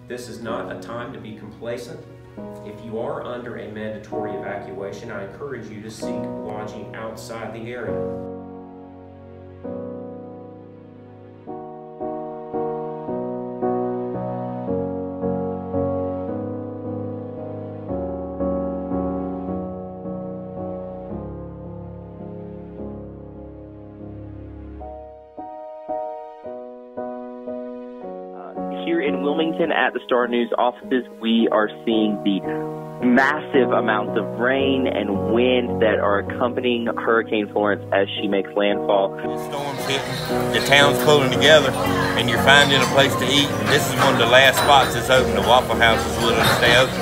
This is not a time to be complacent. If you are under a mandatory evacuation, I encourage you to seek lodging outside the area. Here in Wilmington at the StarNews offices, we are seeing the massive amounts of rain and wind that are accompanying Hurricane Florence as she makes landfall. The storm's hitting, the town's pulling together, and you're finding a place to eat. And this is one of the last spots that's open. The Waffle House is willing to stay open.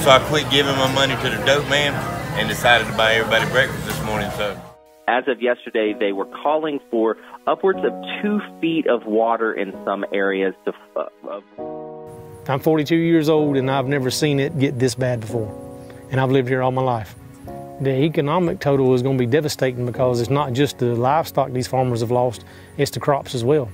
So I quit giving my money to the dope man and decided to buy everybody breakfast this morning. So, as of yesterday, they were calling for upwards of 2 feet of water in some areas. I'm 42 years old and I've never seen it get this bad before. And I've lived here all my life. The economic total is going to be devastating because it's not just the livestock these farmers have lost, it's the crops as well.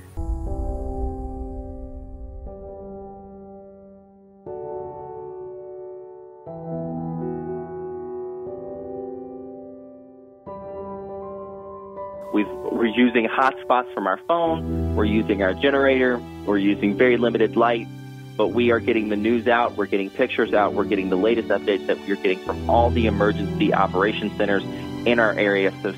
We're using hotspots from our phone, we're using our generator, we're using very limited light, but we are getting the news out, we're getting pictures out, we're getting the latest updates that we're getting from all the emergency operation centers in our area. So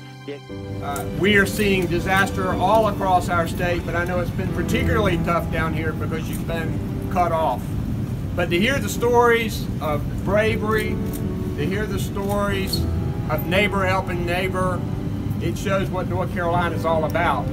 we are seeing disaster all across our state, but I know it's been particularly tough down here because you've been cut off. But to hear the stories of bravery, to hear the stories of neighbor helping neighbor, it shows what North Carolina is all about.